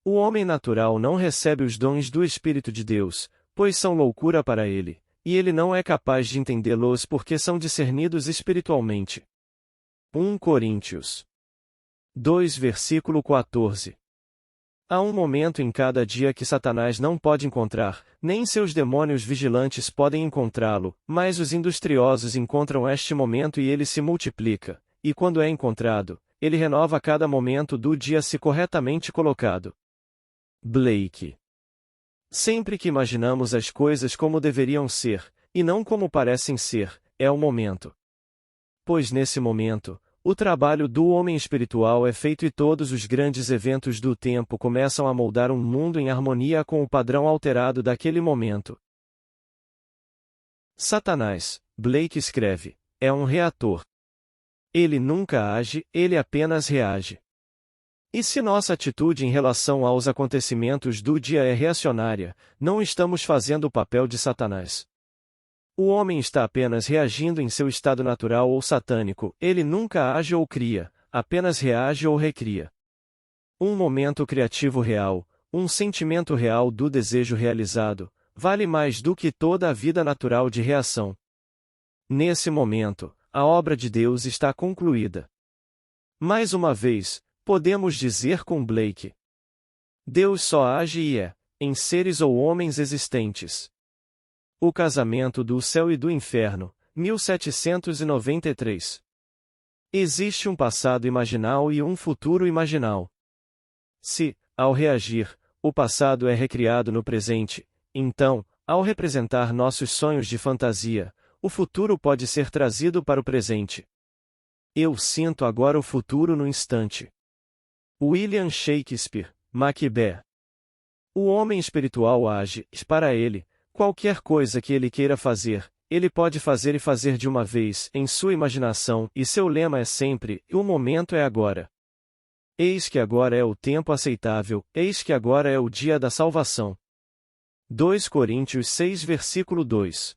O homem natural não recebe os dons do Espírito de Deus, pois são loucura para ele, e ele não é capaz de entendê-los porque são discernidos espiritualmente. 1 Coríntios 2 versículo 14. Há um momento em cada dia que Satanás não pode encontrar, nem seus demônios vigilantes podem encontrá-lo, mas os industriosos encontram este momento e ele se multiplica, e quando é encontrado, ele renova a cada momento do dia se corretamente colocado. Blake. Sempre que imaginamos as coisas como deveriam ser, e não como parecem ser, é o momento. Pois nesse momento, o trabalho do homem espiritual é feito e todos os grandes eventos do tempo começam a moldar um mundo em harmonia com o padrão alterado daquele momento. Satanás, Blake escreve, é um reator. Ele nunca age, ele apenas reage. E se nossa atitude em relação aos acontecimentos do dia é reacionária, não estamos fazendo o papel de Satanás. O homem está apenas reagindo em seu estado natural ou satânico, ele nunca age ou cria, apenas reage ou recria. Um momento criativo real, um sentimento real do desejo realizado, vale mais do que toda a vida natural de reação. Nesse momento, a obra de Deus está concluída. Mais uma vez, podemos dizer com Blake: Deus só age e é, em seres ou homens existentes. O Casamento do Céu e do Inferno, 1793. Existe um passado imaginal e um futuro imaginal. Se, ao reagir, o passado é recriado no presente, então, ao representar nossos sonhos de fantasia, o futuro pode ser trazido para o presente. Eu sinto agora o futuro no instante. William Shakespeare, Macbeth. O homem espiritual age, para ele, qualquer coisa que ele queira fazer, ele pode fazer e fazer de uma vez, em sua imaginação, e seu lema é sempre: o momento é agora. Eis que agora é o tempo aceitável, eis que agora é o dia da salvação. 2 Coríntios 6 versículo 2.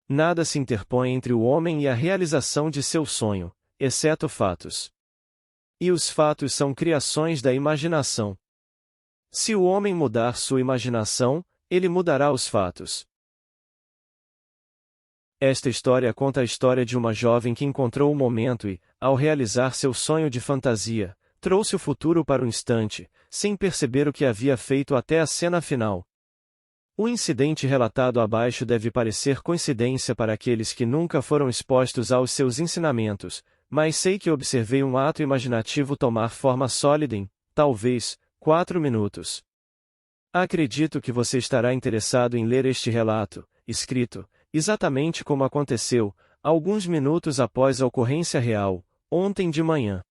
Nada se interpõe entre o homem e a realização de seu sonho, exceto fatos. E os fatos são criações da imaginação. Se o homem mudar sua imaginação, ele mudará os fatos. Esta história conta a história de uma jovem que encontrou o momento e, ao realizar seu sonho de fantasia, trouxe o futuro para o instante, sem perceber o que havia feito até a cena final. O incidente relatado abaixo deve parecer coincidência para aqueles que nunca foram expostos aos seus ensinamentos, mas sei que observei um ato imaginativo tomar forma sólida em, talvez, 4 minutos. Acredito que você estará interessado em ler este relato, escrito, exatamente como aconteceu, alguns minutos após a ocorrência real, ontem de manhã.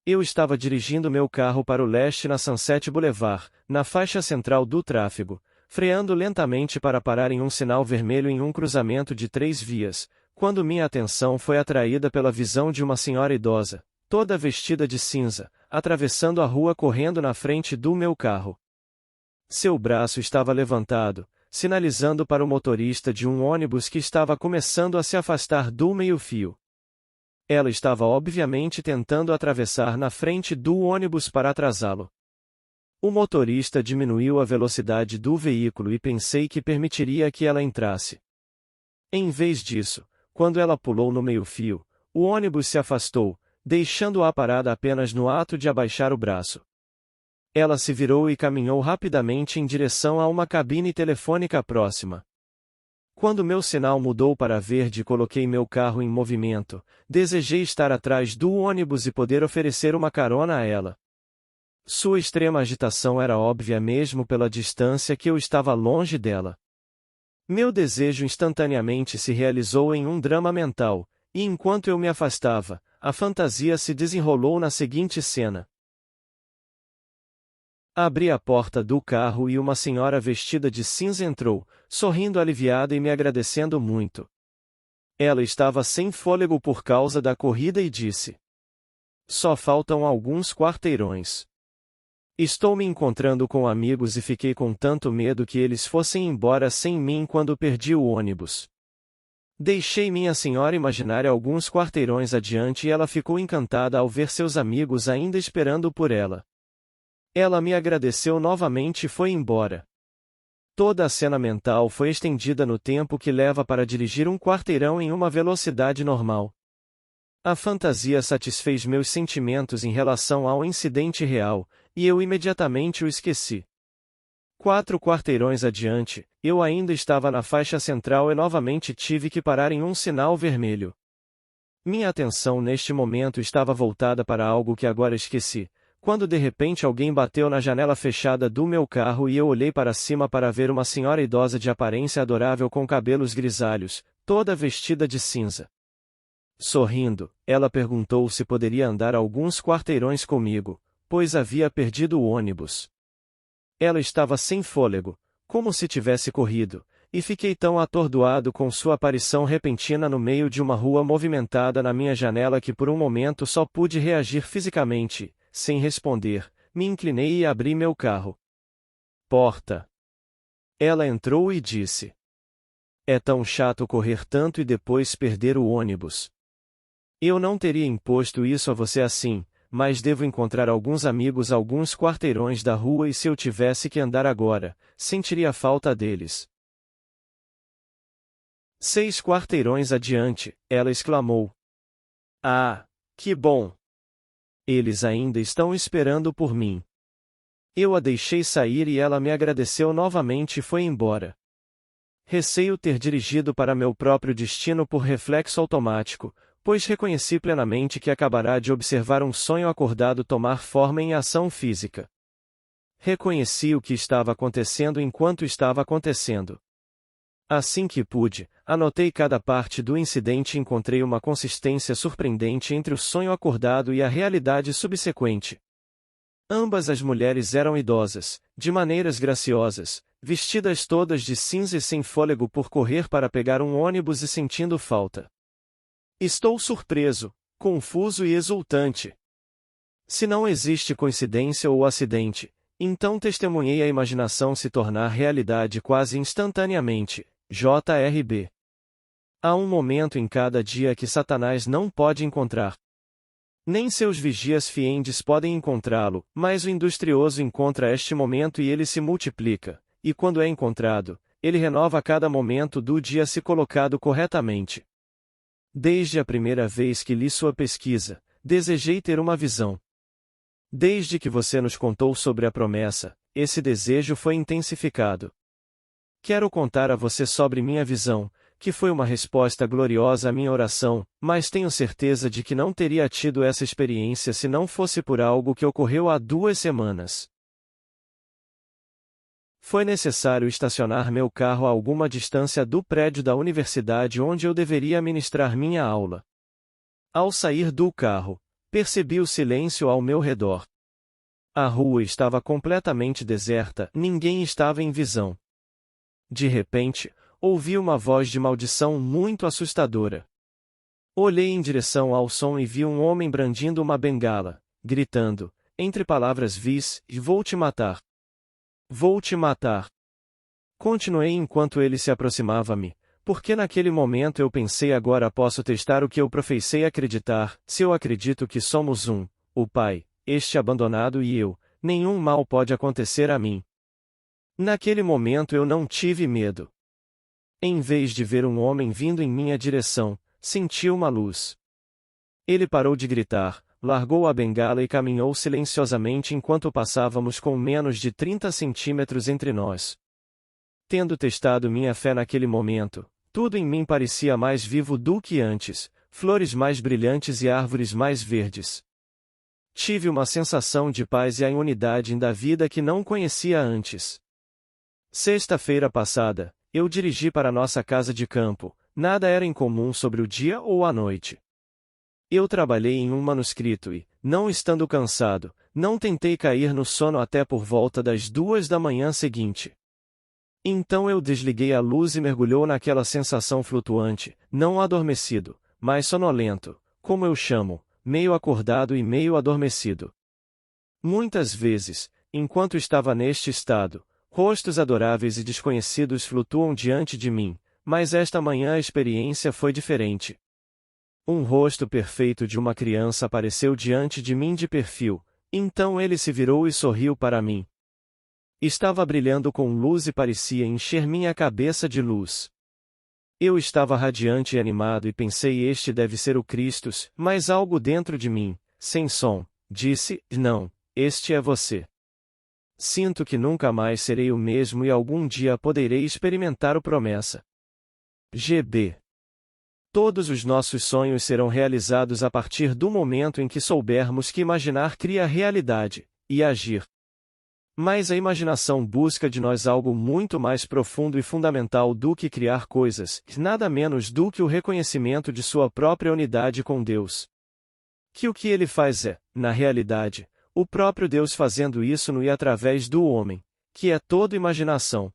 Eu estava dirigindo meu carro para o leste na Sunset Boulevard, na faixa central do tráfego, freando lentamente para parar em um sinal vermelho em um cruzamento de 3 vias, quando minha atenção foi atraída pela visão de uma senhora idosa, toda vestida de cinza, atravessando a rua correndo na frente do meu carro. Seu braço estava levantado, sinalizando para o motorista de um ônibus que estava começando a se afastar do meio-fio. Ela estava obviamente tentando atravessar na frente do ônibus para atrasá-lo. O motorista diminuiu a velocidade do veículo e pensei que permitiria que ela entrasse. Em vez disso, quando ela pulou no meio-fio, o ônibus se afastou, deixando-a parada apenas no ato de abaixar o braço. Ela se virou e caminhou rapidamente em direção a uma cabine telefônica próxima. Quando meu sinal mudou para verde e coloquei meu carro em movimento, desejei estar atrás do ônibus e poder oferecer uma carona a ela. Sua extrema agitação era óbvia mesmo pela distância que eu estava longe dela. Meu desejo instantaneamente se realizou em um drama mental, e enquanto eu me afastava, a fantasia se desenrolou na seguinte cena. Abri a porta do carro e uma senhora vestida de cinza entrou, sorrindo aliviada e me agradecendo muito. Ela estava sem fôlego por causa da corrida e disse: "Só faltam alguns quarteirões. Estou me encontrando com amigos e fiquei com tanto medo que eles fossem embora sem mim quando perdi o ônibus." Deixei minha senhora imaginária alguns quarteirões adiante e ela ficou encantada ao ver seus amigos ainda esperando por ela. Ela me agradeceu novamente e foi embora. Toda a cena mental foi estendida no tempo que leva para dirigir um quarteirão em uma velocidade normal. A fantasia satisfez meus sentimentos em relação ao incidente real, e eu imediatamente o esqueci. 4 quarteirões adiante, eu ainda estava na faixa central e novamente tive que parar em um sinal vermelho. Minha atenção neste momento estava voltada para algo que agora esqueci, quando de repente alguém bateu na janela fechada do meu carro e eu olhei para cima para ver uma senhora idosa de aparência adorável com cabelos grisalhos, toda vestida de cinza. Sorrindo, ela perguntou se poderia andar alguns quarteirões comigo, pois havia perdido o ônibus. Ela estava sem fôlego, como se tivesse corrido, e fiquei tão atordoado com sua aparição repentina no meio de uma rua movimentada na minha janela que por um momento só pude reagir fisicamente, sem responder, me inclinei e abri meu carro. Porta. Ela entrou e disse: "É tão chato correr tanto e depois perder o ônibus. Eu não teria imposto isso a você assim, mas devo encontrar alguns amigos alguns quarteirões da rua e se eu tivesse que andar agora, sentiria falta deles." 6 quarteirões adiante, ela exclamou: "Ah, que bom! Eles ainda estão esperando por mim." Eu a deixei sair e ela me agradeceu novamente e foi embora. Receio ter dirigido para meu próprio destino por reflexo automático, pois reconheci plenamente que acabará de observar um sonho acordado tomar forma em ação física. Reconheci o que estava acontecendo enquanto estava acontecendo. Assim que pude, anotei cada parte do incidente e encontrei uma consistência surpreendente entre o sonho acordado e a realidade subsequente. Ambas as mulheres eram idosas, de maneiras graciosas, vestidas todas de cinza e sem fôlego por correr para pegar um ônibus e sentindo falta. Estou surpreso, confuso e exultante. Se não existe coincidência ou acidente, então testemunhei a imaginação se tornar realidade quase instantaneamente. JRB. Há um momento em cada dia que Satanás não pode encontrar. Nem seus vigias fiendes podem encontrá-lo, mas o industrioso encontra este momento e ele se multiplica, e quando é encontrado, ele renova a cada momento do dia se colocado corretamente. Desde a primeira vez que li sua pesquisa, desejei ter uma visão. Desde que você nos contou sobre a promessa, esse desejo foi intensificado. Quero contar a você sobre minha visão, que foi uma resposta gloriosa à minha oração, mas tenho certeza de que não teria tido essa experiência se não fosse por algo que ocorreu há 2 semanas. Foi necessário estacionar meu carro a alguma distância do prédio da universidade onde eu deveria ministrar minha aula. Ao sair do carro, percebi o silêncio ao meu redor. A rua estava completamente deserta, ninguém estava em visão. De repente, ouvi uma voz de maldição muito assustadora. Olhei em direção ao som e vi um homem brandindo uma bengala, gritando, entre palavras vis, e vou te matar. Vou te matar. Continuei enquanto ele se aproximava-me, porque naquele momento eu pensei agora posso testar o que eu professei acreditar, se eu acredito que somos um, o Pai, este abandonado e eu, nenhum mal pode acontecer a mim. Naquele momento eu não tive medo. Em vez de ver um homem vindo em minha direção, senti uma luz. Ele parou de gritar, largou a bengala e caminhou silenciosamente enquanto passávamos com menos de 30 centímetros entre nós. Tendo testado minha fé naquele momento, tudo em mim parecia mais vivo do que antes, flores mais brilhantes e árvores mais verdes. Tive uma sensação de paz e a unidade da vida que não conhecia antes. Sexta-feira passada, eu dirigi para nossa casa de campo, nada era incomum sobre o dia ou a noite. Eu trabalhei em um manuscrito e, não estando cansado, não tentei cair no sono até por volta das 2 da manhã seguinte. Então eu desliguei a luz e mergulhou naquela sensação flutuante, não adormecido, mas sonolento, como eu chamo, meio acordado e meio adormecido. Muitas vezes, enquanto estava neste estado, rostos adoráveis e desconhecidos flutuam diante de mim, mas esta manhã a experiência foi diferente. Um rosto perfeito de uma criança apareceu diante de mim de perfil, Então ele se virou e sorriu para mim. Estava brilhando com luz e parecia encher minha cabeça de luz. Eu estava radiante e animado e pensei: este deve ser o Cristo, mas algo dentro de mim, sem som, disse: não, este é você. Sinto que nunca mais serei o mesmo e algum dia poderei experimentar o promessa. GB. Todos os nossos sonhos serão realizados a partir do momento em que soubermos que imaginar cria realidade, e agir. Mas a imaginação busca de nós algo muito mais profundo e fundamental do que criar coisas, nada menos do que o reconhecimento de sua própria unidade com Deus. Que o que ele faz é, na realidade, o próprio Deus fazendo isso no e através do homem, que é todo imaginação.